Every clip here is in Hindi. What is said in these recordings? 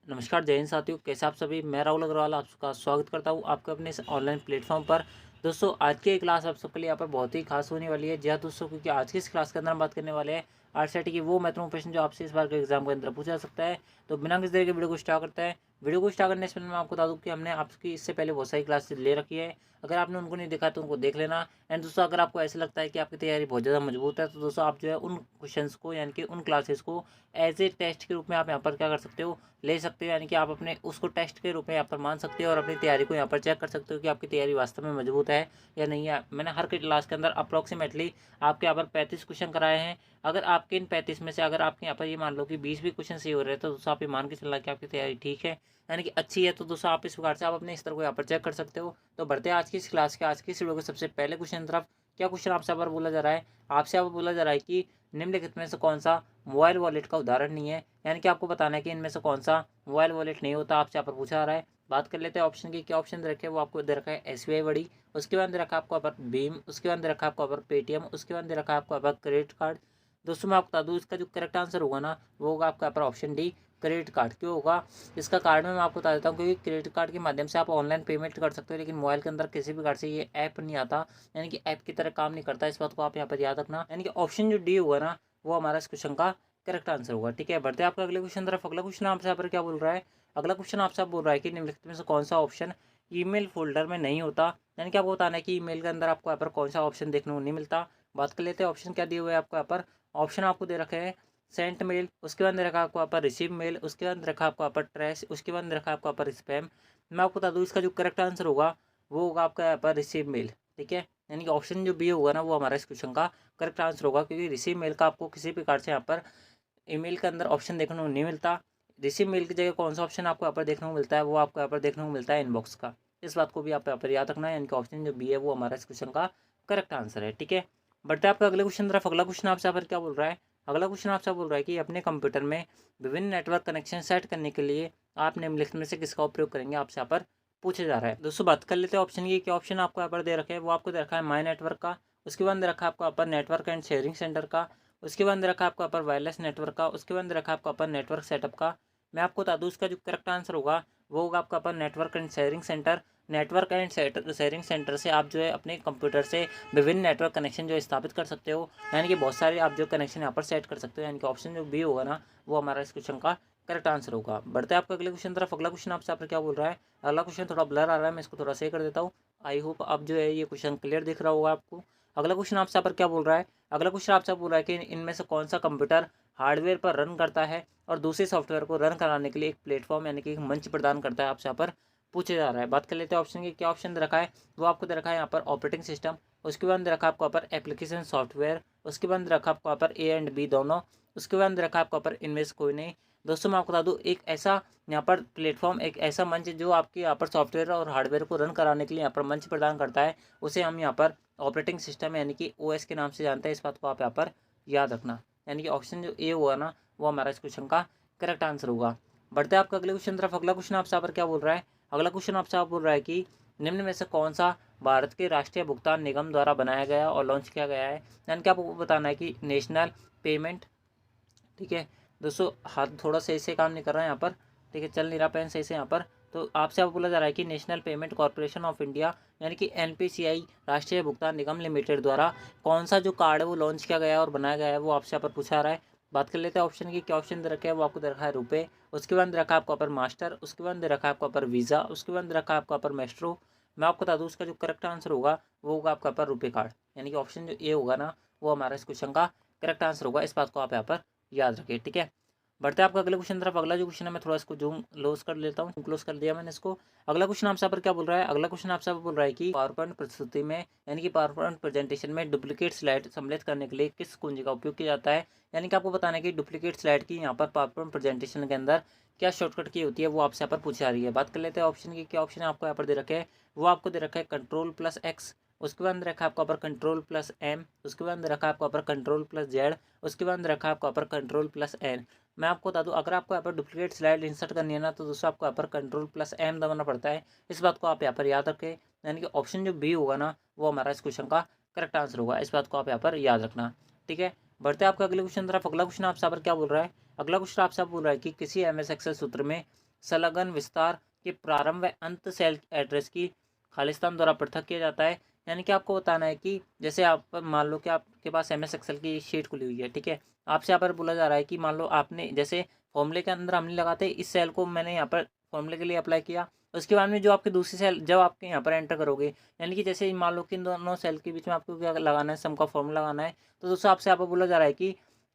नमस्कार जय हिंद साथियों, कैसे आप सभी। मैं राहुल अग्रवाल आपका स्वागत करता हूं आपके अपने इस ऑनलाइन प्लेटफॉर्म पर। दोस्तों, आज की ये क्लास आप सबके लिए यहाँ पर बहुत ही खास होने वाली है। जी हाँ दोस्तों, क्योंकि आज की इस क्लास के अंदर हम बात करने वाले हैं आरसीईटी की वो महत्वपूर्ण प्रश्न जो आपसे इस बार के एग्जाम के अंदर पूछा जा सकता है। तो बिना किसी देर के वीडियो को स्टार्ट करते हैं। वीडियो को स्टार्ट करने से पहले मैं आपको बता दूं कि हमने आपकी इससे पहले बहुत सारी क्लासेस ले रखी है। अगर आपने उनको नहीं देखा तो उनको देख लेना। एंड दोस्तों, अगर आपको ऐसा लगता है कि आपकी तैयारी बहुत ज़्यादा मजबूत है तो दोस्तों आप जो है उन क्वेश्चंस को यानी कि उन क्लासेस को एज ए टेस्ट के रूप में आप यहाँ पर क्या कर सकते हो, ले सकते हो। यानी कि आप अपने उसको टेस्ट के रूप में यहाँ पर मान सकते हो और अपनी तैयारी को यहाँ पर चेक कर सकते हो कि आपकी तैयारी वास्तव में मजबूत है या नहीं है। मैंने हर क्लास के अंदर अप्रॉक्सीमेटली आपके यहाँ पर 35 क्वेश्चन कराए हैं। अगर आपके इन 35 में से अगर आपके यहाँ पर ये मान लो कि 20 भी क्वेश्चन सही हो रहे हैं तो दोस्तों आप ये मान के चलना कि आपकी तैयारी ठीक है, यानी कि अच्छी है। तो दोस्तों आप इस प्रकार से आप अपने स्तर को यहाँ पर चेक कर सकते हो। तो बढ़ते हैं आज की इस क्लास के आज की इस वीडियो के सबसे पहले क्वेश्चन तरफ। क्या क्वेश्चन आपसे यहाँ पर बोला जा रहा है, आपसे यहाँ पर बोला जा रहा है कि निम्नलिखित में से कौन सा मोबाइल वॉलेट का उदाहरण नहीं है। यानी कि आपको बताना है कि इनमें से कौन सा मोबाइल वॉलेट नहीं होता, आपसे यहाँ पर पूछा जा रहा है। बात कर लेते हैं ऑप्शन की। क्या ऑप्शन दे रखे हैं, वो आपको दे रखा है एसबीआई बड़ी, उसके बाद दे रखा है आपको यहाँ पर भीम, उसके बाद दे रखा है आपको यहाँ पर पेटीएम, उसके बाद दे रखा है आपको यहाँ पर क्रेडिट कार्ड। दोस्तों मैं आपको बता दूँ, इसका जो करेक्ट आंसर होगा ना वो होगा आपका यहाँ पर ऑप्शन डी, क्रेडिट कार्ड। क्यों होगा इसका कारण मैं आपको बता देता हूँ, क्योंकि क्रेडिट कार्ड के माध्यम से आप ऑनलाइन पेमेंट कर सकते हो, लेकिन मोबाइल के अंदर किसी भी कार्ड से ये ऐप नहीं आता, यानी कि ऐप की तरह काम नहीं करता। इस बात को आप यहाँ पर याद रखना। यानी कि ऑप्शन जो डी होगा ना वो हमारा इस क्वेश्चन का करेक्ट आंसर होगा। ठीक है, बढ़ते हैं आपका अगले क्वेश्चन तरफ। अगला क्वेश्चन आपसे यहाँ पर क्या बोल रहा है, अगला क्वेश्चन आपसे बोल रहा है कि निम्नलिखित में से कौन सा ऑप्शन ईमेल फोल्डर में नहीं होता। यानी कि आपको बताना है कि ईमेल के अंदर आपको यहाँ पर कौन सा ऑप्शन देखने को नहीं मिलता। बात कर लेते हैं ऑप्शन क्या दिए हुए हैं आपको यहाँ पर। ऑप्शन आपको दे रखे हैं सेंट मेल, उसके बाद दे रखा है आपको यहाँ पर रिसीव मेल, उसके बाद दे रखा है आपको यहाँ पर ट्रैश, उसके बाद दे रखा है आपको यहाँ पर स्पैम। मैं आपको बता दूँ इसका जो करेक्ट आंसर होगा वो होगा आपका यहाँ पर रिसीव मेल। ठीक है, यानी कि ऑप्शन जो बी होगा ना वो हमारा इस क्वेश्चन का करेक्ट आंसर होगा, क्योंकि रिसीव मेल का आपको किसी प्रकार से यहाँ पर ईमेल के अंदर ऑप्शन देखने को नहीं मिलता। रिसीव मेल की जगह कौन सा ऑप्शन आपको यहाँ पर देखने को मिलता है, वो आपको यहाँ पर देखने को मिलता है इनबॉक्स का। इस बात को भी आप यहाँ पर याद रखना है, यानी कि ऑप्शन जो बी है वो हमारा इस क्वेश्चन का करेक्ट आंसर है। ठीक है, बढ़ते हैं आपका अगले क्वेश्चन तरफ। अगला क्वेश्चन आपसे यहाँ पर क्या बोल रहा है, अगला क्वेश्चन आपसे बोल रहा है कि अपने कंप्यूटर में विभिन्न नेटवर्क कनेक्शन सेट करने के लिए आप निम्नलिखित में से किसका उपयोग करेंगे, आपसे यहाँ पर पूछा जा रहा है। दोस्तों बात कर लेते हैं ऑप्शन की। क्या ऑप्शन आपको यहाँ पर दे रखे हैं, वो आपको दे रखा है माई नेटवर्क का, उसके बाद दे रखा है आपको यहाँ पर नेटवर्क एंड शेयरिंग सेंटर का, उसके बाद रखा आपको यहाँ पर वायरलेस नेटवर्क का, उसके बाद रखा आपको यहाँ पर नेटवर्क सेटअप का। मैं आपको बता दूँ इसका जो करेक्ट आंसर होगा वो होगा आपका यहाँ पर network and sharing centre. Network and sharing centre से आप जो है अपने कंप्यूटर से विभिन्न नेटवर्क कनेक्शन जो स्थापित कर सकते हो, यानी कि बहुत सारे आप जो कनेक्शन यहाँ पर सेट कर सकते हो। यानी कि ऑप्शन जो बी होगा ना वो हमारा इस क्वेश्चन का करेक्ट आंसर होगा। बढ़ते हैं आपका अगले क्वेश्चन तरफ। अगला क्वेश्चन आपसे यहाँ पर क्या बोल रहा है, अगला क्वेश्चन थोड़ा ब्लर आ रहा है, मैं इसको थोड़ा सही कर देता हूँ। आई होप अब जो है ये क्वेश्चन क्लियर दिख रहा होगा आपको। अगला क्वेश्चन आपसे यहाँ पर क्या बोल रहा है, अगला क्वेश्चन आपसे बोल रहा है कि इनमें से कौन सा कंप्यूटर हार्डवेयर पर रन करता है और दूसरे सॉफ्टवेयर को रन कराने के लिए एक प्लेटफॉर्म यानी कि एक मंच प्रदान करता है, आपसे यहाँ पर पूछा जा रहा है। बात कर लेते हैं ऑप्शन की। क्या ऑप्शन दे रखा है, वो आपको दे रखा है यहाँ पर ऑपरेटिंग सिस्टम, उसके बाद दे रखा है आपको यहाँ पर एप्लीकेशन सॉफ्टवेयर, उसके बाद दे रखा है आपको यहाँ पर ए एंड बी दोनों, उसके बाद दे रखा है आपको यहाँ पर इनमें से कोई नहीं। दोस्तों मैं आपको बता दूँ एक ऐसा यहाँ पर प्लेटफॉर्म, एक ऐसा मंच जो आपके यहाँ पर सॉफ्टवेयर और हार्डवेयर को रन कराने के लिए यहाँ पर मंच प्रदान करता है, उसे हम यहाँ पर ऑपरेटिंग सिस्टम यानी कि ओएस के नाम से जानते हैं। इस बात को आप यहाँ पर याद रखना, यानी कि ऑप्शन जो ए हुआ ना वो हमारा इस क्वेश्चन का करेक्ट आंसर होगा। बढ़ते हैं आपका अगले क्वेश्चन तरफ। अगला क्वेश्चन आपसे यहाँ पर क्या बोल रहा है, अगला क्वेश्चन आपसे आप बोल रहा है कि निम्न में से कौन सा भारत के राष्ट्रीय भुगतान निगम द्वारा बनाया गया और लॉन्च किया गया है। यानी कि आपको बताना है कि नेशनल पेमेंट, ठीक है दोस्तों हाथ थोड़ा सही से काम नहीं कर रहा है यहाँ पर, ठीक है चल नहीं रहा पेन सही से यहाँ पर। तो आपसे आप बोला जा रहा है कि national payment corporation of India यानी कि एनपीसीआई राष्ट्रीय भुगतान निगम लिमिटेड द्वारा कौन सा जो कार्ड है वो लॉन्च किया गया है और बनाया गया है, वो आपसे यहाँ पर पूछा रहा है। बात कर लेते हैं ऑप्शन की। क्या ऑप्शन दे रखा है, वो आपको दे रखा है रुपए, उसके बाद दे रखा है आपको यहाँ पर मास्टर, उसके बाद दे रखा है आपको यहाँ पर वीज़ा, उसके बाद दे रखा है आपको यहाँ पर मेस्ट्रो। मैं आपको बता दूँ उसका जो करेक्ट आंसर होगा वो होगा आपका यहाँ पर रुपए कार्ड, यानी कि ऑप्शन जो ए होगा ना वो हमारा इस क्वेश्चन का करेक्ट आंसर होगा। इस बात को आप यहाँ पर याद रखिए। ठीक है, बढ़ते हैं आपका अगले क्वेश्चन तरफ। अगला जो क्वेश्चन है मैं थोड़ा इसको जूम क्लोज कर लेता हूँ, क्लोज कर दिया मैंने इसको। अगला क्वेश्चन आपसे यहाँ पर क्या बोल रहा है, अगला क्वेश्चन आपसे बोल रहा है कि पावर पॉइंट प्रस्तुति में यानी कि पावर पॉइंट प्रेजेंटेशन में डुप्लीकेट स्लाइड सम्मिलित करने के लिए किस कुंजी का उपयोग किया जाता है। यानी कि आपको बताना है कि डुप्लीकेट स्लाइड की यहाँ पर पावर पॉइंट प्रेजेंटेशन के अंदर क्या शॉर्टकट की होती है, वो आपसे यहाँ पर पूछी जा रही है। बात कर लेते हैं ऑप्शन की। क्या ऑप्शन आपको यहाँ पर दे रखे हैं, वो आपको दे रखा है कंट्रोल प्लस एक्स, उसके बाद रखा है आपको ऊपर कंट्रोल प्लस एम, उसके बाद रखा है आपको ऊपर कंट्रोल प्लस जेड, उसके बाद रखा है आपको ऊपर कंट्रोल प्लस एन। मैं आपको बता दूं अगर आपको यहाँ पर डुप्लीकेट स्लाइड इंसर्ट करनी है ना तो दोस्तों आपको यहाँ पर कंट्रोल प्लस एम दबाना पड़ता है। इस बात को आप यहाँ पर याद रखें, यानी कि ऑप्शन जो बी होगा ना वो हमारा इस क्वेश्चन का करेक्ट आंसर होगा। इस बात को आप यहाँ पर याद रखना। ठीक है, बढ़ते हैं आपका अगले क्वेश्चन तरफ। अगला क्वेश्चन आपसे यहाँ पर क्या बोल रहा है, अगला क्वेश्चन आपसे बोल रहा है कि किसी एमएस एक्सेल सूत्र में संलग्न विस्तार के प्रारंभ व अंत सेल एड्रेस की खालिस्तान द्वारा पृथक किया जाता है। यानी कि आपको बताना है कि जैसे आप मान लो कि आपके पास एमएस एक्सेल की शीट खुली हुई है, ठीक है। आपसे यहाँ पर बोला जा रहा है कि मान लो आपने जैसे फॉर्मूले के अंदर हम नहीं लगाते, इस सेल को मैंने यहाँ पर फॉर्मूले के लिए अप्लाई किया। उसके बाद में जो आपकी दूसरी सेल जब आपके यहाँ पर एंटर करोगे, यानी कि जैसे मान लो कि इन दोनों सेल के बीच में आपको क्या लगाना है, सम का फॉर्मूला लगाना है। तो दोस्तों आपसे यहाँ पर बोला जा रहा है कि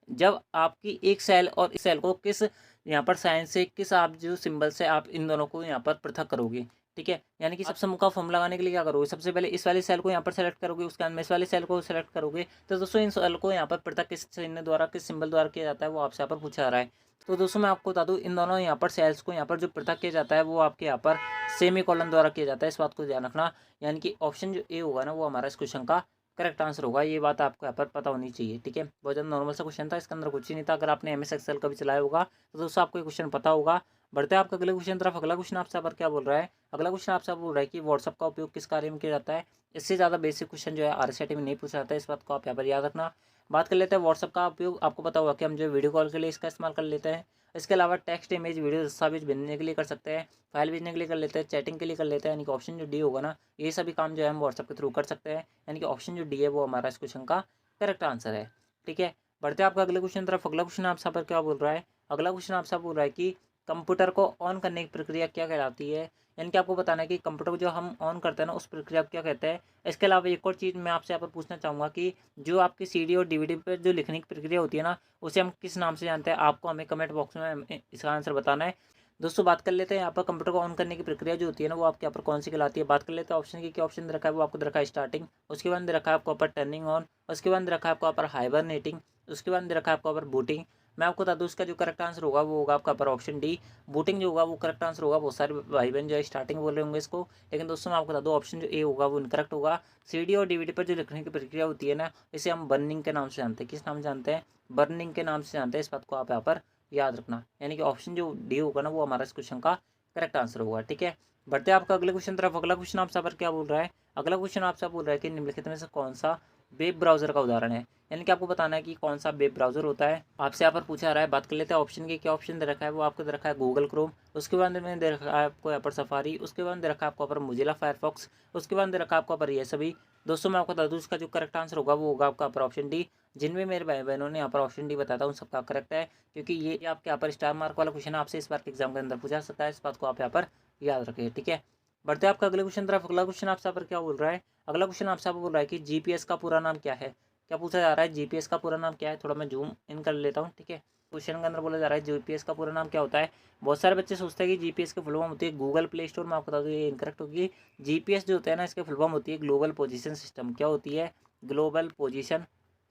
जब आपकी एक सेल और इस सेल को किस यहाँ पर साइन से, किस आप जो सिंबल से आप इन दोनों को यहाँ पर पृथक करोगे, ठीक है। यानी कि सबसे मुख्य फॉर्म लगाने के लिए क्या करोगे, सबसे पहले इस वाली सेल को यहाँ पर सेलेक्ट करोगे, उसके बाद में इस वाली सेल को सेलेक्ट करोगे। तो दोस्तों इन सेल को यहाँ पर पृथक किस चिन्ह द्वारा, किस सिंबल द्वारा किया जाता है, वो आपसे यहाँ पर पूछा जा रहा है। तो दोस्तों मैं आपको बता दूँ, इन दोनों यहाँ पर सेल्स को यहाँ पर जो पृथक किया जाता है वो आपके यहाँ पर सेमी कॉलन द्वारा किया जाता है। इस बात को ध्यान रखना। यानी कि ऑप्शन जो ए होगा ना, वो हमारा इस क्वेश्चन का करेक्ट आंसर होगा। ये बात आपको यहाँ पर पता होनी चाहिए, ठीक है। बहुत ज़्यादा नॉर्मल सा क्वेश्चन था, इसके अंदर कुछ ही नहीं था। अगर आपने एमएस एक्सेल कभी चलाया होगा तो दोस्तों आपको ये क्वेश्चन पता होगा। बढ़ते हैं आपका अगले क्वेश्चन तरफ। अगला क्वेश्चन आपसे यहाँ पर क्या बोल रहा है, अगला क्वेश्चन आपसे बोल रहा है कि व्हाट्सअप का उपयोग किस कार्य में किया जाता है। इससे ज़्यादा बेसिक क्वेश्चन जो है आरसीईटी में नहीं पूछा जाता है, इस बात को आप यहाँ पर याद रखना। बात कर लेते हैं व्हाट्सअप का उपयोग। आपको पता होगा कि हम जो वीडियो कॉल के लिए इसका इस्तेमाल कर लेते हैं। इसके अलावा टेक्स्ट, इमेज, वीडियो, दस्तावेज भेजने के लिए कर सकते हैं, फाइल भेजने के लिए कर लेते हैं, चैटिंग के लिए कर लेते हैं। यानी कि ऑप्शन जो डी होगा ना, ये सभी काम जो है हम व्हाट्सअप के थ्रू कर सकते हैं। यानी कि ऑप्शन जो डी है वो हमारा इस क्वेश्चन का करेक्ट आंसर है, ठीक है। बढ़ते हैं आपका अगले क्वेश्चन तरफ। अगला क्वेश्चन आपसे पर क्या बोल रहा है, अगला क्वेश्चन आपसे बोल रहा है कि कंप्यूटर को ऑन करने की प्रक्रिया क्या कहलाती है। यानी कि आपको बताना है कि कंप्यूटर को जो हम ऑन करते हैं ना, उस प्रक्रिया को क्या कहते हैं। इसके अलावा एक और चीज़ मैं आपसे यहाँ पर पूछना चाहूँगा कि जो आपकी सीडी और डीवीडी पर जो लिखने की प्रक्रिया होती है ना, उसे हम किस नाम से जानते हैं। आपको हमें कमेंट बॉक्स में इसका आंसर बताना है। दोस्तों बात कर लेते हैं यहाँ पर कंप्यूटर को ऑन करने की प्रक्रिया जो होती है ना, वो आपके यहाँ पर कौन सी कहलाती है। बात कर लेते हैं ऑप्शन की, क्या ऑप्शन दे रखा है, वो आपको दे रखा है स्टार्टिंग, उसके बाद दे रखा है आपको ऊपर टर्निंग ऑन, उसके बाद दे रखा है आपको ऊपर हाइबरनेटिंग, उसके बाद दे रखा है आपको ऊपर बूटिंग। मैं आपको बता दूँ इसका जो करेक्ट आंसर होगा वो होगा आपका ऊपर ऑप्शन डी, बूटिंग जो होगा वो करेक्ट आंसर होगा। बहुत सारे भाई बहन जो है स्टार्टिंग बोल रहे होंगे इसको, लेकिन दोस्तों मैं आपको बता दूँ ऑप्शन जो ए होगा वो इनकरेक्ट होगा। सीडी और डीवीडी पर जो लिखने की प्रक्रिया होती है ना, इसे हम बर्निंग के नाम से जानते हैं। किस नाम से जानते हैं, बर्निंग के नाम से जानते हैं। इस बात को आप यहाँ पर याद रखना। यानी कि ऑप्शन जो डी होगा ना, वो हमारा इस क्वेश्चन का करेक्ट आंसर होगा, ठीक है। बढ़ते हैं आपका अगले क्वेश्चन तरफ। अगला क्वेश्चन आपसे पर क्या बोल रहा है, अगला क्वेश्चन आपसे बोल रहा है कि निम्नलिखित में से कौन सा वेब ब्राउजर का उदाहरण है। यानी कि आपको बताना है कि कौन सा वेब ब्राउजर होता है, आपसे यहाँ पर पूछा जा रहा है। बात कर लेते हैं ऑप्शन की, क्या ऑप्शन दे रखा है, वो आपको दे रखा है गूगल क्रोम, उसके बाद में दे रखा है आपको यहाँ पर सफारी, उसके बाद दे रखा है आपको यहाँ पर मोजिला फायरफॉक्स, उसके बाद दे रखा है आपको यहाँ पर ये सभी। दोस्तों मैं आपको बता दूँ इसका जो करेक्ट आंसर होगा वो होगा आपका यहाँ पर ऑप्शन डी। जिनमें मेरे भाई बहनों ने यहाँ पर ऑप्शन डी बताया था उन सबका करेक्ट है, क्योंकि ये आपके यहाँ पर स्टार मार्क वाला क्वेश्चन आपसे इस बार के एग्जाम के अंदर पूछा सकता है। इस बात को आप यहाँ पर याद रखिए, ठीक है। बढ़ते हैं आपका अगले क्वेश्चन तरफ। अगला क्वेश्चन आपसे पर क्या बोल रहा है, अगला क्वेश्चन आपसे बोल रहा है कि जीपीएस का पूरा नाम क्या है। क्या पूछा जा रहा है, जीपीएस का पूरा नाम क्या है। थोड़ा मैं जूम इन कर लेता हूँ, ठीक है। क्वेश्चन के अंदर बोला जा रहा है जीपीएस का पूरा नाम क्या होता है। बहुत सारे बच्चे सोचते हैं कि जीपीएस की फुल फॉर्म होती है गूगल प्ले स्टोर। मैं आपको बता दूँ ये इनकरेक्ट होगी। जीपीएस जो होता है ना, इसकी फुल फॉर्म होती है ग्लोबल पोजीशन सिस्टम। क्या होती है, ग्लोबल पोजीशन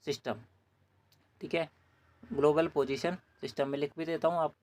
सिस्टम, ठीक है। ग्लोबल पोजीशन सिस्टम में लिख भी देता हूँ, आप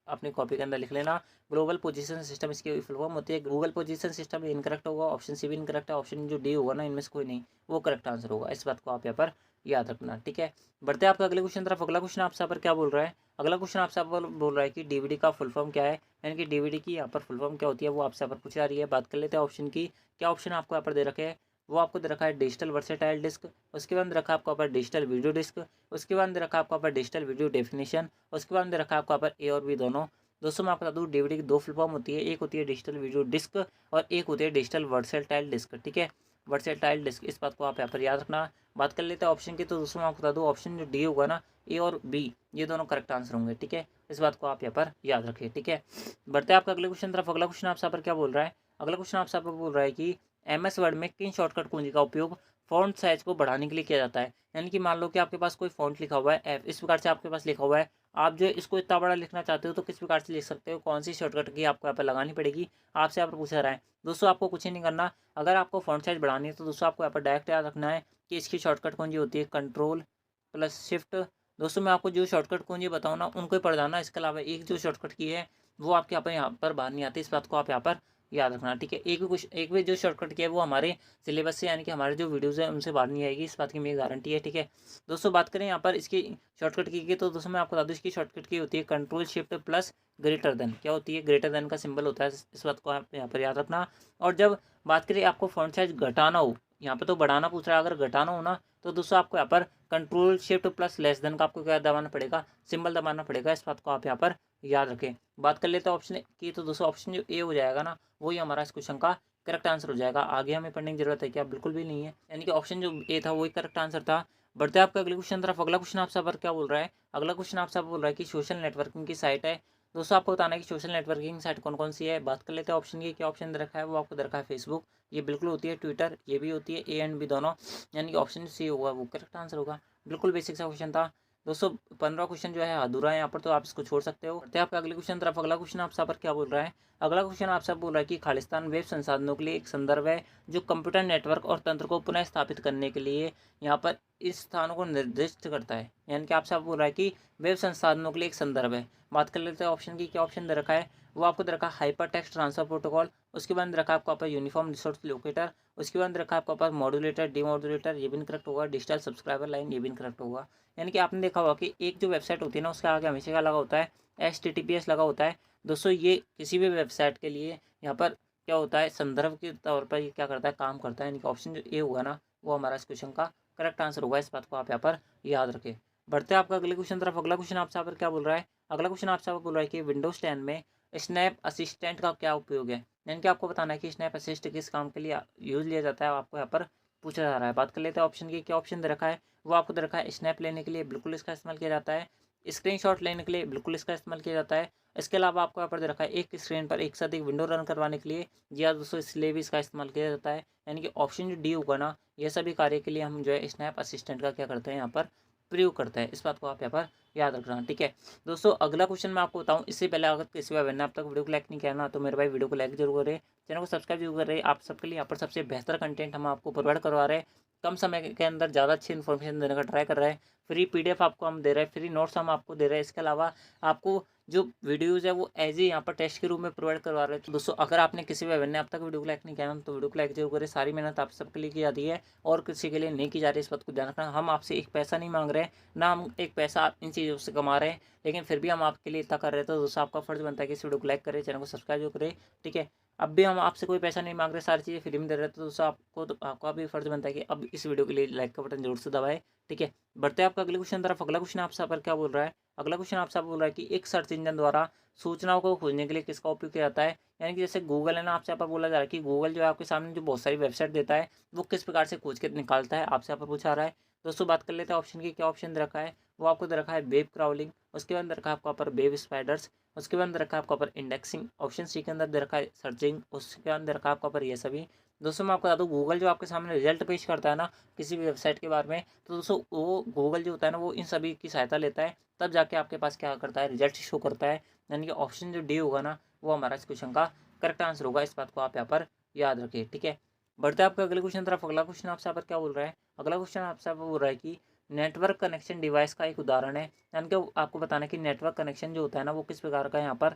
अपनी कॉपी के अंदर लिख लेना। ग्लोबल पोजीशन सिस्टम इसकी फुल फॉर्म होती है। गूगल पोजीशन सिस्टम इनकरेक्ट होगा, ऑप्शन सी भी इनकरेक्ट है, ऑप्शन जो डी होगा ना इनमें से कोई नहीं, वो करेक्ट आंसर होगा। इस बात को आप यहाँ पर याद रखना, ठीक है। बढ़ते हैं आपका अगले क्वेश्चन तरफ। अगला क्वेश्चन आपसे यहाँ पर क्या बोल रहा है, अगला क्वेश्चन आपसे बोल रहा है कि डीवीडी का फुल फॉर्म क्या है। यानी कि डीवीडी की यहाँ पर फुल फॉर्म क्या होती है, वो आपसे यहाँ पर पूछा जा रही है। बात कर लेते हैं ऑप्शन की, क्या ऑप्शन आपको यहाँ पर दे रखे हैं, वो आपको दे रखा है डिजिटल वर्सेटाइल डिस्क, उसके बाद दे रखा है आपको यहाँ पर डिजिटल वीडियो डिस्क, उसके बाद दे रखा है आपको यहाँ पर डिजिटल वीडियो डेफिनेशन, उसके बाद दे रखा है आपको यहाँ पर ए और बी दोनों। दोस्तों मैं आपको बता दूँ डीवीडी की दो फुल फॉर्म होती है, एक होती है डिजिटल वीडियो डिस्क और एक होती है डिजिटल वर्सेटाइल डिस्क, ठीक है। वर्सेटाइल डिस्क, इस बात को आप यहाँ पर याद रखना। बात कर लेते हैं ऑप्शन की, तो दोस्तों मैं आपको बता दूँ ऑप्शन जो डी होगा ना, ए और बी ये दोनों करेक्ट आंसर होंगे, ठीक है। इस बात को आप यहाँ पर याद रखिए, ठीक है। बढ़ते हैं आपका अगले क्वेश्चन तरफ। अगला क्वेश्चन आपसे पर क्या बोल रहा है, अगला क्वेश्चन आपसे बोल रहा है कि एमएस वर्ड में किन शॉर्टकट कुंजी का उपयोग फॉन्ट साइज को बढ़ाने के लिए किया जाता है। यानी कि मान लो कि आपके पास कोई फॉन्ट लिखा हुआ है एफ, इस प्रकार से आपके पास लिखा हुआ है, आप जो है इसको इतना बड़ा लिखना चाहते हो तो किस प्रकार से लिख सकते हो, कौन सी शॉर्टकट की आपको यहाँ पर लगानी पड़ेगी, आपसे यहाँ पर पूछा रहा है। दोस्तों आपको कुछ ही नहीं करना, अगर आपको फॉन्ट साइज बढ़ानी है तो दोस्तों आपको यहाँ पर डायरेक्ट याद रखना है कि इसकी शॉर्टकट कुंजी होती है कंट्रोल प्लस शिफ्ट। दोस्तों मैं आपको जो शॉर्टकट कुंजी बताऊँ ना उनको ही पढ़ जाना, इसके अलावा एक जो शॉर्टकट की है वो आपके यहाँ पर बाहर नहीं आती। इस बात को आप यहाँ पर याद रखना, ठीक है। एक भी जो शॉर्टकट की है वो हमारे सिलेबस से यानी कि हमारे जो वीडियोज़ हैं उनसे बाहर नहीं आएगी, इस बात की मेरी गारंटी है, ठीक है। दोस्तों बात करें यहाँ पर इसकी शॉर्टकट की तो दोस्तों मैं आपको बता दूँ इसकी शॉर्टकट की होती है control shift plus greater than. क्या होती है, ग्रेटर देन का सिंबल होता है, इस बात को आप यहाँ पर याद रखना। और जब बात करें आपको फॉन्ट साइज घटाना हो यहाँ पे तो बढ़ाना पूछ रहा है, अगर घटाना हो ना तो दोस्तों आपको यहाँ पर control shift plus less than का आपको क्या दबाना पड़ेगा, सिंबल दबाना पड़ेगा। इस बात को आप यहाँ पर याद रखें। बात कर लेते हैं ऑप्शन की, तो दोस्तों ऑप्शन जो ए हो जाएगा ना वही हमारा इस क्वेश्चन का करेक्ट आंसर हो जाएगा। आगे हमें पढ़ने की जरूरत है क्या? बिल्कुल भी नहीं है, यानी कि ऑप्शन जो ए था वही करेक्ट आंसर था। बढ़ते आपका अगले क्वेश्चन तरफ। अगला क्वेश्चन आपसे पर क्या बोल रहा है? अगला क्वेश्चन आपसे बोल रहा है कि सोशल नेटवर्किंग की साइट है। दोस्तों आपको बताना है कि सोशल नेटवर्किंग साइट कौन कौन सी है। बात कर लेते हैं ऑप्शन की, क्या ऑप्शन दे रखा है? वो आपको दे रखा है फेसबुक, ये बिल्कुल होती है। ट्विटर, ये भी होती है। ए एंड बी दोनों, यानी कि ऑप्शन सी होगा वो करेक्ट आंसर होगा। बिल्कुल बेसिक सा क्वेश्चन था दोस्तों। 15 क्वेश्चन जो है अधूरा है यहाँ पर, तो आप इसको छोड़ सकते हो। आपका अगले क्वेश्चन तरफ। अगला क्वेश्चन आपसे पर क्या बोल रहा है? अगला क्वेश्चन आपसे बोल रहा है कि खालिस्तान वेब संसाधनों के लिए एक संदर्भ है जो कंप्यूटर नेटवर्क और तंत्र को पुनः स्थापित करने के लिए यहाँ पर इस स्थानों को निर्दिष्ट करता है। यानी कि आपसे बोल रहा है कि वेब संसाधनों के लिए एक संदर्भ है। बात कर लेते हैं ऑप्शन की, क्या ऑप्शन दे रखा है? वो आपको दे रखा है हाइपर टेक्स्ट ट्रांसफर प्रोटोकॉल, उसके बाद रखा है आपको आपका यूनिफॉर्म रिसोर्स लोकेटर, उसके बाद रखा है आपको पास मॉड्यूलेटर, डीमॉड्यूलेटर, ये भी करेक्ट होगा। डिजिटल सब्सक्राइबर लाइन, ये भी करेक्ट होगा। यानी कि आपने देखा होगा कि एक जो वेबसाइट होती है ना उसके आगे हमेशा क्या लगा होता है? HTTPS लगा होता है। दोस्तों ये किसी भी वेबसाइट के लिए यहाँ पर क्या होता है? संदर्भ के तौर पर ये क्या करता है? काम करता है। यानी कि ऑप्शन जो ए होगा ना वो हमारा इस क्वेश्चन का करेक्ट आंसर होगा। इस बात को आप यहाँ पर याद रखें। बढ़ते हैं आपका अगले क्वेश्चन तरफ। अगला क्वेश्चन आपसे यहाँ पर क्या बोल रहा है? अगला क्वेश्चन आपसे बोल रहा है कि विंडोज 10 में स्नैप असिस्टेंट का क्या उपयोग है। यानी कि आपको बताना है कि स्नैप असिस्ट किस काम के लिए यूज़ लिया जाता है, आपको यहाँ पर पूछा जा रहा है। बात कर लेते हैं ऑप्शन की, क्या ऑप्शन दे रखा है? वो आपको दे रखा है स्नैप लेने के लिए बिल्कुल इसका इस्तेमाल किया जाता है। स्क्रीनशॉट लेने के लिए बिल्कुल इसका इस्तेमाल किया जाता है। इसके अलावा आपको यहाँ पर दे रखा है एक स्क्रीन पर एक साथ एक विंडो रन करवाने के लिए, या दोस्तों इसलिए भी इसका इस्तेमाल किया जाता है। यानी कि ऑप्शन जो डी होगा ना, ये सभी कार्य के लिए हम जो है स्नैप असिस्टेंट का क्या करते हैं यहाँ पर प्रयोग करता है। इस बात को आप यहाँ पर याद रखना, ठीक है दोस्तों। अगला क्वेश्चन मैं आपको बताऊँ इससे पहले, अगर किसी भाई ने अब तक वीडियो को लाइक नहीं किया ना तो मेरे भाई वीडियो को लाइक जरूर करें, चैनल को सब्सक्राइब जरूर करें। आप सबके लिए यहाँ पर सबसे बेहतर कंटेंट हम आपको प्रोवाइड करवा रहे हैं, कम समय के अंदर ज़्यादा अच्छी इन्फॉर्मेशन देने का ट्राई कर रहे हैं। फ्री PDF आपको हम दे रहे हैं, फ्री नोट्स हम आपको दे रहे हैं। इसके अलावा आपको जो वीडियोज़ है वो एज ही यहाँ पर टेस्ट के रूप में प्रोवाइड करवा रहे हैं। तो दोस्तों अगर आपने किसी भी ने अब तक वीडियो को लाइक नहीं किया ना तो वीडियो को लाइक जरूर करें। सारी मेहनत आप सबके लिए की जाती है और किसी के लिए नहीं की जा रही है, इस बात को ध्यान रखना। हम आपसे एक पैसा नहीं मांग रहे हैं, ना हम एक पैसा आप इन चीज़ों से कमा रहे हैं, लेकिन फिर भी हम आपके लिए इतना कर रहे हैं। तो दोस्तों आपका फर्ज बनता है कि इस वीडियो को लाइक करें, चैनल को सब्सक्राइब जो करें, ठीक है। अब भी हम आपसे कोई पैसा नहीं मांग रहे, सारी चीज़ें फ्री में दे रहे हैं। तो दोस्तों आपका भी फर्ज बनता है कि अब इस वीडियो के लिए लाइक का बटन जरूर से दबाएं, ठीक है। बढ़ते हैं आपका अगले क्वेश्चन तरफ। अगला क्वेश्चन आपसे पर क्या बोल रहा है? अगला क्वेश्चन आपसे बोल रहा है कि एक सर्च इंजन द्वारा सूचनाओं को खोजने के लिए किसका उपयोग किया जाता है। यानी कि जैसे गूगल है ना, आपसे यहाँ पर बोला जा रहा है कि गूगल जो है आपके सामने जो बहुत सारी वेबसाइट देता है वो किस प्रकार से खोज के निकालता है, आपसे यहाँ पर पूछा रहा है। दोस्तों बात कर लेते हैं ऑप्शन की, क्या ऑप्शन दे रखा है? वो आपको दे रखा है वेब क्राउलिंग, उसके बाद रखा है आपको पर वेब स्पाइडर्स, उसके बाद रखा है आपका पर इंडेक्सिंग, ऑप्शन सी के अंदर दे रखा है सर्चिंग, उसके अंदर रखा है आपका पर ये सभी। दोस्तों मैं आपको बता दूँ गूगल जो आपके सामने रिजल्ट पेश करता है ना किसी भी वेबसाइट के बारे में, तो दोस्तों वो गूगल जो होता है ना वो इन सभी की सहायता लेता है, तब जाके आपके पास क्या करता है? रिजल्ट शो करता है। यानी कि ऑप्शन जो डी होगा ना वो हमारा इस क्वेश्चन का करेक्ट आंसर होगा। इस बात को आप यहाँ पर याद रखिए, ठीक है। बढ़ते हैं आपके अगले क्वेश्चन तरफ। अगला क्वेश्चन आपसे यहाँ पर क्या बोल रहा है? अगला क्वेश्चन आपसे बोल रहा है कि नेटवर्क कनेक्शन डिवाइस का एक उदाहरण है। यानी कि आपको बताना है कि नेटवर्क कनेक्शन जो होता है ना वो किस प्रकार का यहाँ पर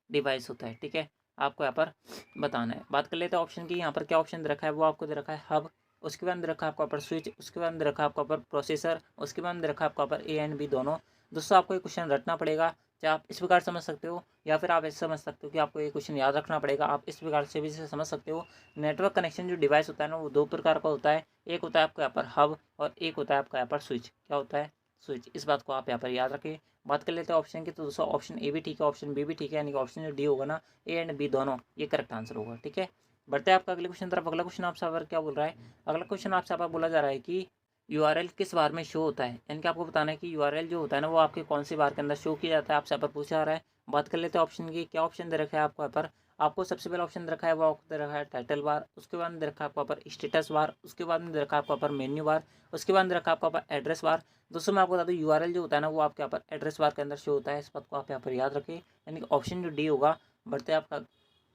डिवाइस होता है, ठीक है। आपको यहाँ पर बताना है। बात कर लेते हैं ऑप्शन की, यहाँ पर क्या ऑप्शन दे रखा है? वो आपको दे रखा है हब, उसके बाद दे रखा है आपका पर स्विच, उसके बाद दे रखा है आपका पर प्रोसेसर, उसके बाद दे रखा है आपका पर ए एंड बी दोनों। दोस्तों आपको ये क्वेश्चन रटना पड़ेगा, चाहे आप इस प्रकार समझ सकते हो या फिर आप ऐसे समझ सकते हो कि आपको ये क्वेश्चन याद रखना पड़ेगा। आप इस प्रकार से भी इसे समझ सकते हो। नेटवर्क कनेक्शन जो डिवाइस होता है ना वो दो प्रकार का होता है, एक होता है आपका यहाँ पर हब और एक होता है आपका यहाँ पर स्विच। क्या होता है? स्विच। इस बात को आप यहाँ पर याद रखें। बात कर लेते हैं ऑप्शन की, तो दोस्तों ऑप्शन ए भी ठीक है, ऑप्शन बी भी ठीक है, यानी कि ऑप्शन जो डी होगा ना ए एंड बी दोनों ये करेक्ट आंसर होगा, ठीक है। बढ़ते हैं आपका अगले क्वेश्चन तरफ। अगला क्वेश्चन आपसे पर क्या बोल रहा है? अगला क्वेश्चन आपसे पर बोला जा रहा है कि यूआरएल किस बार में शो होता है। यानी कि आपको बताना है कि यूआरएल जो होता है ना वो आपके कौन सी बार के अंदर शो किया जाता है, आपसे यहाँ पर पूछा जा रहा है। बात कर लेते हैं ऑप्शन की, क्या ऑप्शन दे रखा है आपको यहाँ पर? आपको सबसे पहला ऑप्शन दे रखा है वो आपको दे रखा है टाइटल बार, उसके बाद दे रखा है आपको पर स्टेटस बार, उसके बाद में दे रखा है आपको पर मेन्यू बार, उसके बाद दे रखा है आपको पर एड्रेस बार। दोस्तों मैं आपको बता दूँ यूआरएल जो होता है ना वो आपके यहाँ पर एड्रेस बार के अंदर शो होता है। इस बात को आप यहाँ पर याद रखें, यानी कि ऑप्शन जो डी होगा बढ़ते आपका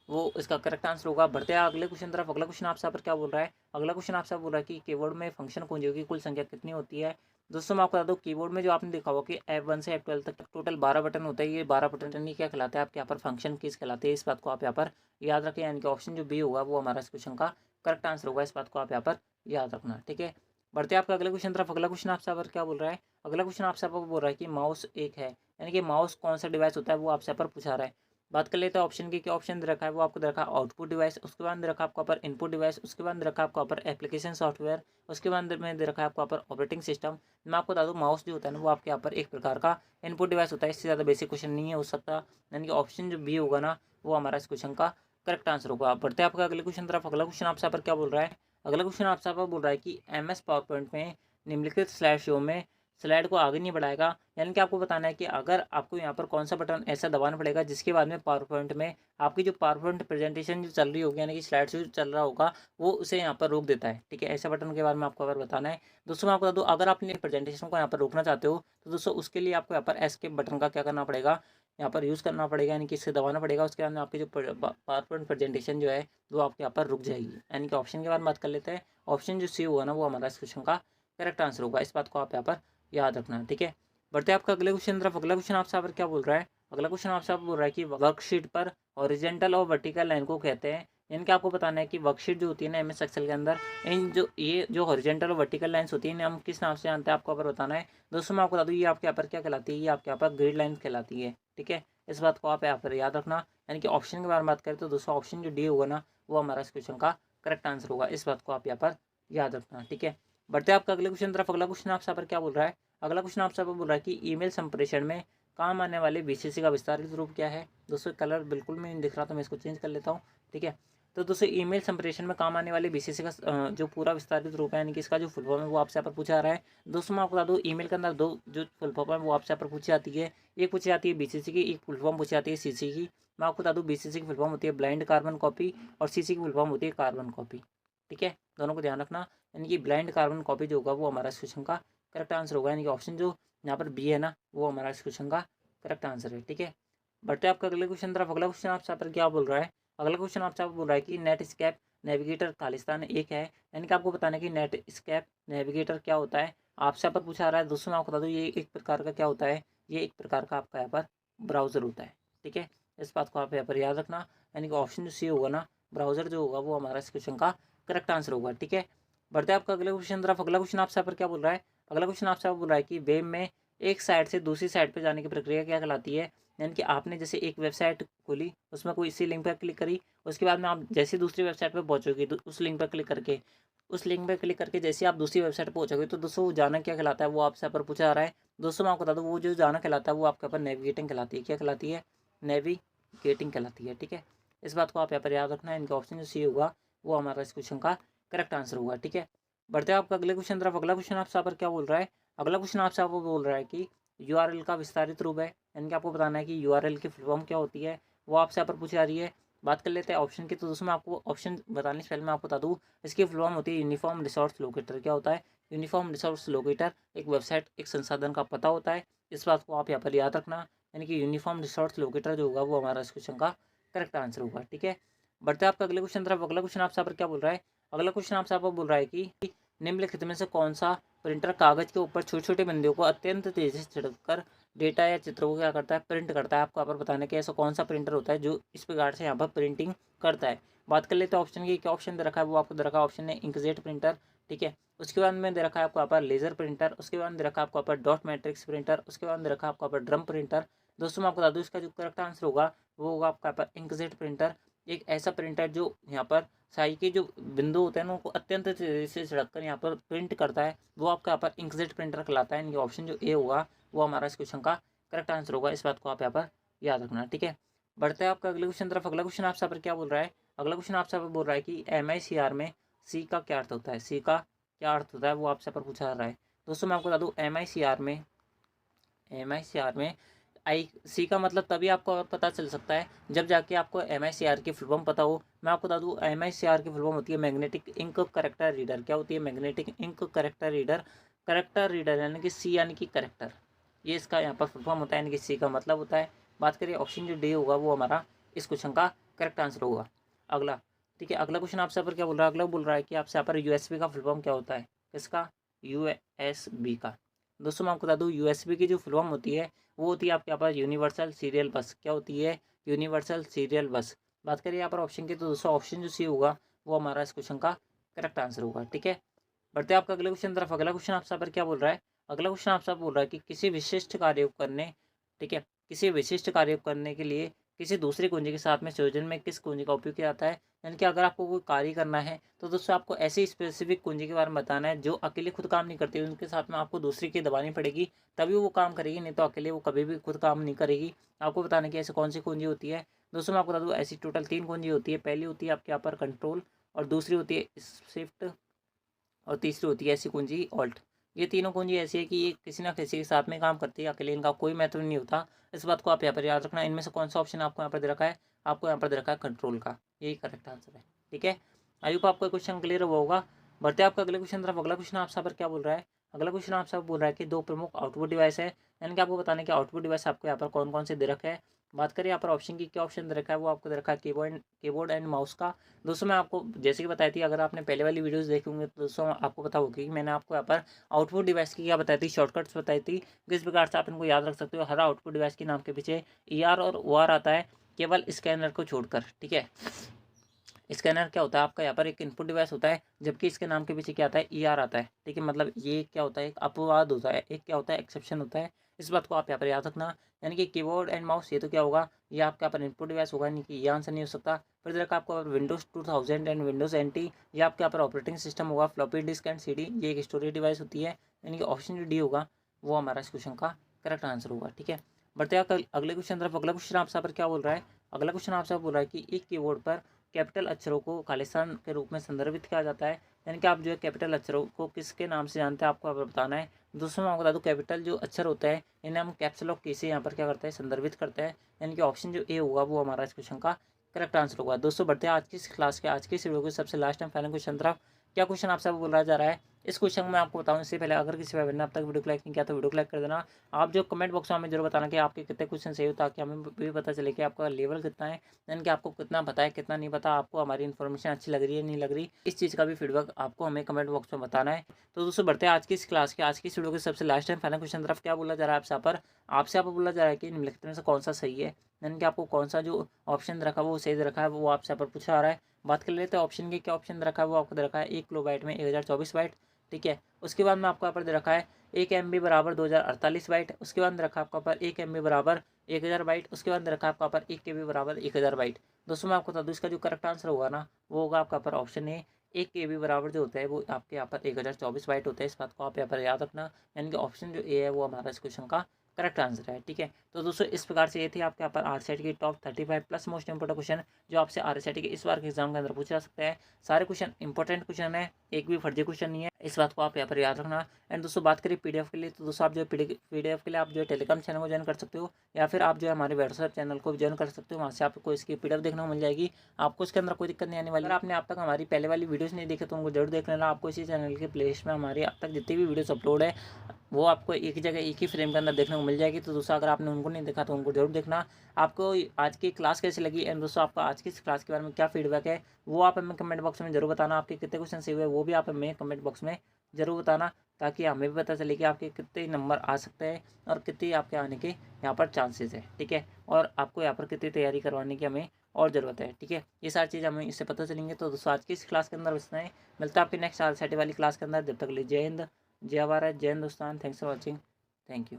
वो इसका करेक्ट आंसर होगा। बढ़ते हैं अगले क्वेश्चन तरफ। अगला क्वेश्चन आपसे यहाँ पर क्या बोल रहा है? अगला क्वेश्चन आपसे बोल रहा है कि कीबोर्ड में फंक्शन कुंजियों की कुल संख्या कितनी होती है। दोस्तों मैं आपको बता दूँ कीबोर्ड में जो आपने देखा होगा कि F1 से F12 तक टोटल 12 बटन होता है। ये 12 बटन नहीं क्या कहलाते हैं आपके यहाँ पर? फंक्शन कीज कहलाते हैं। इस बात को आप यहाँ पर याद रखें, यानी कि ऑप्शन जो बी होगा वो हमारा इस क्वेश्चन का करेक्ट आंसर होगा। इस बात को आप यहाँ पर याद रखना, ठीक है। बढ़ते हैं आपका अगले क्वेश्चन तरफ। अगला क्वेश्चन आपसे यहाँ पर क्या बोल रहा है? अगला क्वेश्चन आपसे यहाँ पर बोल रहा है कि माउस एक है, यानी कि माउस कौन सा डिवाइस होता है वो आपसे यहाँ पर पूछा रहा है। बात कर लेते हैं ऑप्शन की, क्या ऑप्शन दे रखा है, वो आपको दे रखा है आउटपुट डिवाइस, उसके बाद दे रखा है आपको ऊपर इनपुट डिवाइस, उसके बाद दे रखा है आपको ऊपर एप्लीकेशन सॉफ्टवेयर, उसके बाद में दे रखा है आपको ऊपर ऑपरेटिंग सिस्टम। मैं आपको बता दूँ माउस जो होता है ना वो आपके यहाँ पर एक प्रकार का इनपुट डिवाइस होता है, इससे ज़्यादा बेसिक क्वेश्चन नहीं है हो सकता, यानी कि ऑप्शन जो बी होगा ना वो हमारा इस क्वेश्चन का करेक्ट आंसर होगा। आप बढ़ते हैं आपका अगले क्वेश्चन तरफ। अगला क्वेश्चन आपसे यहाँ पर क्या बोल रहा है, अगला क्वेश्चन आपसे यहाँ पर बोल रहा है कि MS पावर पॉइंट में निम्नलिखित स्लाइड शो में स्लाइड को आगे नहीं बढ़ाएगा, यानी कि आपको बताना है कि अगर आपको यहाँ पर कौन सा बटन ऐसा दबाना पड़ेगा जिसके बाद में पावर पॉइंट में आपकी जो पावर पॉइंट प्रेजेंटेशन जो चल रही होगी, यानी कि स्लाइड जो चल रहा होगा वो उसे यहाँ पर रोक देता है। ठीक है, ऐसा बटन के बारे में आपको अगर बताना है दोस्तों, मैं आपको बता दूँ अगर आपने प्रेजेंटेशन को यहाँ पर रोकना चाहते हो तो दोस्तों उसके लिए आपको यहाँ पर एस्केप बटन का क्या करना पड़ेगा, यहाँ पर यूज़ करना पड़ेगा, यानी कि इसे दबाना पड़ेगा। उसके बाद में आपकी जो पावर पॉइंट प्रेजेंटेशन जो है वो आपके यहाँ पर रुक जाएगी। यानी कि ऑप्शन के बारे में बात कर लेते हैं, ऑप्शन जो सी होगा ना वो हमारा इस क्वेश्चन का करेक्ट आंसर होगा। इस बात को आप यहाँ पर याद रखना। ठीक है, बढ़ते हैं आपका अगले क्वेश्चन तरफ। अगला क्वेश्चन आपसे यहाँ पर क्या बोल रहा है, अगला क्वेश्चन आपसे बोल रहा है कि वर्कशीट पर हॉरिजेंटल और वर्टिकल लाइन को कहते हैं। इनका आपको बताना है कि वर्कशीट जो होती है ना MS एक्सेल के अंदर, इन जो ये जो हॉरिजेंटल और वर्टिकल लाइंस होती है इन्हें हम किस नाम से जानते हैं आपको अगर बताना है दोस्तों, मैं आपको बता दूँ ये आपके यहाँ पर क्या कहलाती है, ये आपके यहाँ पर ग्रिड लाइन कहलाती है। ठीक है, इस बात को आप यहाँ पर याद रखना। यानी कि ऑप्शन के बारे में बात करें तो दोस्तों ऑप्शन जो डी होगा ना वो हमारा इस क्वेश्चन का करेक्ट आंसर होगा। इस बात को आप यहाँ पर याद रखना। ठीक है, बढ़ते हैं आपका अगले क्वेश्चन तरफ। अगला क्वेश्चन आपसे यहाँ पर क्या बोल रहा है, अगला क्वेश्चन आपसे बोल रहा है कि ईमेल संप्रेषण में काम आने वाले BCC का विस्तारित रूप क्या है। दोस्तों कलर बिल्कुल भी नहीं दिख रहा तो मैं इसको चेंज कर लेता हूँ। ठीक है, तो दोस्तों ईमेल संप्रेषण में काम आने वाले BCC का जो पूरा विस्तारित रूप है, यानी कि इसका जो फुल फॉर्म है वो आपसे यहाँ पर पूछा आ रहा है। दोस्तों मैं आपको बता दूँ ईमेल के अंदर दो जो फुल फॉर्म है वो आपसे यहाँ पर पूछी जाती है, एक पूछी जाती है BCC की, एक फुल फॉर्म पूछी जाती है CC की। मैं आपको बता दूँ BCC की फुल फॉर्म होती है ब्लाइंड कार्बन कॉपी और CC की फुल फॉर्म होती है कार्बन कॉपी। ठीक है, दोनों को ध्यान रखना। यानी कि ब्लाइंड कार्बन कॉपी जो होगा वो हमारा इस क्वेश्चन का करेक्ट आंसर होगा, यानी कि ऑप्शन जो यहाँ पर बी है ना वो हमारा इस क्वेश्चन का करेक्ट आंसर है। ठीक है, बढ़ते आपका अगले क्वेश्चन तरफ। अगला क्वेश्चन आपसे पर क्या बोल रहा है, अगला क्वेश्चन आपसे बोल रहा है कि नेट स्केप नेविगेटर खालिस्तान एक है, यानी कि आपको बताना है कि नेट स्केप नेविगेटर क्या होता है। आपसे यहाँ पर पूछा आ रहा है दोस्तों, मैं आपको बता दूँ ये एक प्रकार का क्या होता है, ये एक प्रकार का आपका यहाँ पर ब्राउज़र होता है। ठीक है, इस बात को आप यहाँ पर याद रखना। यानी कि ऑप्शन जो सी होगा ना ब्राउज़र जो होगा वो हमारा इस क्वेश्चन का करेक्ट आंसर होगा। ठीक है, बढ़ते आपका अगले क्वेश्चन तरफ। अगला क्वेश्चन आपसे यहाँ पर क्या बोल रहा है, अगला क्वेश्चन आपसे बोल रहा है कि वेब में एक साइट से दूसरी साइट पर जाने की प्रक्रिया क्या कहलाती है। यानी कि आपने जैसे एक वेबसाइट खोली, उसमें कोई इसी लिंक पर क्लिक करी, उसके बाद में आप जैसे दूसरी वेबसाइट पर पहुंचोगे तो उस लिंक पर क्लिक करके जैसे आप दूसरी वेबसाइट पर पहुंचोगे तो दोस्तों वो जाना क्या कहलाता है, वो आपसे यहाँ पर पूछा जा रहा है। दोस्तों मैं आपको बता दूँ वो जो जाना कहलाता है वो आपके ऊपर नेविगेटिंग कहलाती है। क्या कहलाती है, नेविगेटिंग कहलाती है। ठीक है, इस बात को आप यहाँ पर याद रखना है। इनका ऑप्शन जो सी होगा वो हमारा इस क्वेश्चन का करेक्ट आंसर होगा। ठीक है, बढ़ते हैं आपका अगले क्वेश्चन तरफ। अगला क्वेश्चन आपसे यहाँ पर क्या बोल रहा है, अगला क्वेश्चन आपसे आपको बोल रहा है कि URL का विस्तारित रूप है, यानी कि आपको बताना है कि URL की फुल फॉर्म क्या होती है, वो आपसे यहाँ पर पूछी जा रही है। बात कर लेते हैं ऑप्शन की, तो दोस्तों मैं आपको ऑप्शन बताने से पहले मैं आपको बता दूँ इसकी फुल फॉर्म होती है यूनिफॉर्म रिसोर्स लोकेटर। क्या होता है, यूनिफॉर्म रिसोर्स लोकेटर एक वेबसाइट एक संसाधन का पता होता है। इस बात को आप यहाँ पर याद रखना। यानी कि यूनिफॉर्म रिसोर्स लोकेटर जो होगा वो हमारा इस क्वेश्चन का करेक्ट आंसर होगा। ठीक है, बढ़ते हैं आपका अगले क्वेश्चन तरफ। अगला क्वेश्चन आपसे यहाँ पर क्या बोल रहा है, अगला क्वेश्चन आपसे यहाँ पर बोल रहा है कि निम्नलिखित में से कौन सा प्रिंटर कागज के ऊपर छोटे छोटे बिंदुओं को अत्यंत तेजी से छिड़ककर डेटा या चित्रों को क्या करता है, प्रिंट करता है। आपको यहाँ पर बताना है कि ऐसा कौन सा प्रिंटर होता है जो इस प्रकार से यहाँ पर प्रिंटिंग करता है। बात कर लेते हैं ऑप्शन की, क्या ऑप्शन दे रखा है, वो आपको दे रखा है ऑप्शन है इंकजेट प्रिंटर। ठीक है, उसके बाद में दे रखा है आपको यहाँ पर लेजर प्रिंटर, उसके बाद दे रखा है आपको यहाँ पर डॉट मैट्रिक्स प्रिंटर, उसके बाद दे रखा है आपको यहाँ पर ड्रम प्रिंटर। दोस्तों मैं आपको बता दूँ इसका जो करेक्ट आंसर होगा वो होगा आपका यहाँ पर इंकजेट प्रिंटर। एक ऐसा प्रिंटर जो यहाँ पर स्याही के जो बिंदु होते हैं ना उनको अत्यंत तेजी से छिड़ककर यहाँ पर प्रिंट करता है, वो आपका यहाँ पर इंकजेट प्रिंटर कहलाता है। यानी कि ऑप्शन जो ए होगा वो हमारा इस क्वेश्चन का करेक्ट आंसर होगा। इस बात को आप यहाँ पर याद रखना। ठीक है, बढ़ते हैं आपका अगले क्वेश्चन तरफ। अगला क्वेश्चन आपसे पर क्या बोल रहा है, अगला क्वेश्चन आपसे पर बोल रहा है कि MICR में सी का क्या अर्थ होता है, सी का क्या अर्थ होता है वो आपसे पर पूछा जा रहा है। दोस्तों मैं आपको बता दूँ MICR में सी का मतलब तभी आपको पता चल सकता है जब जाके आपको MICR की फुल फॉर्म पता हो। मैं आपको बता दूँ MICR की फुल फॉर्म होती है मैग्नेटिक इंक करेक्टर रीडर। क्या होती है, magnetic ink character reader. Character reader यानी कि सी यानी कि करेक्टर, ये इसका यहाँ पर फुल फॉर्म होता है, यानी कि सी का मतलब होता है। बात करिए ऑप्शन जो डी होगा वो हमारा इस क्वेश्चन का करेक्ट आंसर होगा। अगला, ठीक है, अगला क्वेश्चन आपसे पर क्या बोल रहा है, अगला बोल रहा है कि आपसे यहाँ पर USB का फुल फॉर्म क्या होता है, किसका, USB का। दोस्तों मैं आपको बता दूँ USB की जो फुल फॉर्म होती है वो होती है आपके यहाँ पर यूनिवर्सल सीरियल बस। क्या होती है, यूनिवर्सल सीरियल बस। बात करिए यहाँ पर ऑप्शन की, तो दोस्तों ऑप्शन जो सी होगा वो हमारा इस क्वेश्चन का करेक्ट आंसर होगा। ठीक है, बढ़ते हैं आपका अगले क्वेश्चन तरफ। अगला क्वेश्चन आपसे पर क्या बोल रहा है, अगला क्वेश्चन आपसे बोल रहा है कि किसी विशिष्ट कार्य को करने, ठीक है, किसी विशिष्ट कार्य को करने के लिए किसी दूसरी कुंजी के साथ में संयोजन में किस कुंजी का उपयोग किया जाता है। यानी कि अगर आपको कोई कार्य करना है तो दोस्तों आपको ऐसी स्पेसिफिक कुंजी के बारे में बताना है जो अकेले खुद काम नहीं करती, उनके साथ में आपको दूसरी की दबानी पड़ेगी तभी वो काम करेगी, नहीं तो अकेले वो कभी भी खुद काम नहीं करेगी। आपको बताना कि ऐसी कौन सी कुंजी होती है। दोस्तों मैं आपको बता दूँ ऐसी टोटल 3 कुंजी होती है। पहली होती है आपके यहाँ पर कंट्रोल, और दूसरी होती है शिफ्ट, और तीसरी होती है ऐसी कुंजी ऑल्ट। ये तीनों कुंजी ऐसी है कि ये किसी ना किसी के साथ में काम करती है, अकेले इनका कोई महत्व नहीं होता। इस बात को आप यहाँ पर याद रखना। इनमें से कौन सा ऑप्शन आपको यहाँ पर दे रखा है, आपको यहाँ पर दे रखा है कंट्रोल का, यही करेक्ट आंसर है। ठीक है, आई होप आपको क्वेश्चन क्लियर हुआ होगा। बढ़ते आपका अगले क्वेश्चन तरफ। अगला क्वेश्चन आपसे पर क्या बोल रहा है, अगला क्वेश्चन आपसे बोल रहा है कि 2 प्रमुख आउटपुट डिवाइस है। यानी कि आपको बताने कि आउटपुट डिवाइस आपको यहाँ पर कौन कौन से दे रखे हैं। बात करें यहाँ पर ऑप्शन की, क्या ऑप्शन दे रखा है, वो आपको दे रखा है कीबोर्ड एंड माउस का। दोस्तों मैं आपको जैसे कि बताई थी, अगर आपने पहले वाली वीडियोस देखी होंगे तो दोस्तों आपको पता होगी कि मैंने आपको यहाँ पर आउटपुट डिवाइस की क्या बताई थी, शॉर्टकट्स बताई थी, किस प्रकार से आप इनको याद रख सकते हो। हर आउटपुट डिवाइस के नाम के पीछे ER और OR आता है, केवल स्कैनर को छोड़कर। ठीक है, स्कैनर क्या होता है आपका यहाँ पर एक इनपुट डिवाइस होता है, जबकि इसके नाम के पीछे क्या आता है, ER आता है। ठीक है, मतलब ये क्या होता है, एक अपवाद होता है, एक क्या होता है, एक्सेप्शन होता है। इस बात को आप यहाँ पर याद रखना। यानी कि कीबोर्ड एंड माउस ये तो क्या होगा, ये आपका यहाँ पर इनपुट डिवाइस होगा, नहीं कि ये आंसर नहीं हो सकता। फिर देखा आपको विंडोज़ 2000 एंड विंडोज़ NT, ये आपके यहाँ पर ऑपरेटिंग सिस्टम होगा। फ्लॉपी डिस्क एंड CD ये एक स्टोरेज डिवाइस होती है। यानी कि ऑप्शन जो डी होगा वो हमारा इस क्वेश्चन का करेक्ट आंसर होगा। ठीक है, बढ़ते हैं अगले क्वेश्चन तरफ। अगला क्वेश्चन आपसे पर क्या बोल रहा है, अगला क्वेश्चन आपसे बोल रहा है कि एक कीबोर्ड पर कैपिटल अक्षरों को खालिस्तान के रूप में संदर्भित किया जाता है। यानी कि आप जो है कैपिटल अक्षरों को किसके नाम से जानते हैं, आपको यहाँ पर बताना है। दोस्तों मैं आपको बता दूँ, कैपिटल जो अक्षर होता है इन्हें हम कैप्स लॉक की से यहाँ पर क्या करता है, संदर्भित करता है। यानी कि ऑप्शन जो ए होगा वो हमारा इस क्वेश्चन का करेक्ट आंसर होगा। दोस्तों बढ़ते हैं आज की इस क्लास के, आज की इस वीडियो के सबसे लास्ट एंड फाइनल क्वेश्चन तरफ। क्या क्वेश्चन आपसे बोला जा रहा है इस क्वेश्चन में आपको बताऊं, इससे पहले अगर किसी भाई ने अब तक वीडियो को लाइक नहीं किया तो वीडियो को लाइक कर देना। आप जो कमेंट बॉक्स में हमें जरूर बताना कि आपके कितने क्वेश्चन सही हो, ताकि हमें भी पता चले कि आपका लेवल कितना है, यानी कि आपको कितना पता है कितना नहीं पता, आपको हमारी इन्फॉर्मेशन अच्छी लग रही है नहीं लग रही, इस चीज़ का भी फीडबैक आपको हमें कमेंट बॉक्स में बताना है। तो दोस्तों बढ़ते हैं आज की इस क्लास के, आज की इस वीडियो के सबसे लास्ट एंड फाइनल क्वेश्चन तरफ। क्या बोला जा रहा है आपसे पर, आपसे आप बोला जा रहा है कि निम्नलिखित में से कौन सा सही है। यानी कि आपको कौन सा जो ऑप्शन दे रखा है वो सही दे रखा है, वो आपसे पर पूछा आ रहा है। बात कर लेते हैं ऑप्शन की, क्या ऑप्शन दे रखा है, वो आपको दे रखा है 1 किलोबाइट में 1024 बाइट। ठीक है, उसके बाद में आपको यहाँ पर दे रखा है 1 MB बराबर 2048 बाइट। उसके बाद दे रखा है आपको यहाँ पर 1 MB बराबर 1000 बाइट। उसके बाद दे रखा है आपको यहाँ पर 1 KB बराबर 1000 बाइट। दोस्तों मैं आपको बता दूँ इसका जो करेक्ट आंसर होगा ना, वो होगा आपका पर ऑप्शन ए, 1 KB बराबर जो होता है वो आपके यहाँ पर 1024 बाइट होता है। इस बात को आप यहाँ पर याद रखना। यानी कि ऑप्शन जो ए है वो हमारा इस क्वेश्चन का करेक्ट आंसर है। ठीक है, तो दोस्तों इस प्रकार से ये थी आपके यहाँ पर RCET की top 35 plus most important question जो आपसे RCET के इस बार के एग्जाम के अंदर पूछा जा सकता है। सारे क्वेश्चन इंपॉर्टेंट क्वेश्चन है, एक भी फर्जी क्वेश्चन नहीं है, इस बात को आप यहाँ पर याद रखना। एंड दोस्तों बात करें PDF के लिए, तो दोस्तों आप जो PDF के लिए आप जो है टेलीग्राम चैनल को ज्वाइन कर सकते हो, या फिर आप जो है हमारे व्हाट्सएप चैनल को ज्वाइन कर सकते हो। वहाँ से आपको इसकी PDF देखने को मिल जाएगी, आपको इसके अंदर कोई दिक्कत नहीं आने वाली। अगर आपने अब तक हमारी पहले वाली वीडियोस नहीं देखे तो उनको जरूर देख लेना। आपको इसी चैनल के प्लेलिस्ट में हमारी अब तक जितनी भी वीडियोस अपलोड है वो आपको एक ही जगह एक ही फ्रेम के अंदर देखने को मिल जाएगी। तो दोस्तों अगर आपने उनको नहीं देखा तो उनको जरूर देखना। आपको आज की क्लास कैसी लगी एंड दोस्तों आपका आज की इस क्लास के बारे में क्या फीडबैक है वो आप हमें कमेंट बॉक्स में जरूर बताना। आपके कितने क्वेश्चन सही हुए वो भी आप हमें कमेंट बॉक्स में जरूर बताना, ताकि हमें भी पता चले कि आपके कितने नंबर आ सकते हैं और कितने आपके आने के यहाँ पर चांसेस है। ठीक है, और आपको यहाँ पर कितनी तैयारी करवाने की हमें और ज़रूरत है। ठीक है, ये सारी चीज़ हमें इससे पता चलेंगे। तो दोस्तों आज की इस क्लास के अंदर बचना है, मिलता है आपकी नेक्स्ट RCET वाली क्लास के अंदर। जब तक ले जय हिंद, जय भारत, जय Hindustan. Thanks for watching, thank you.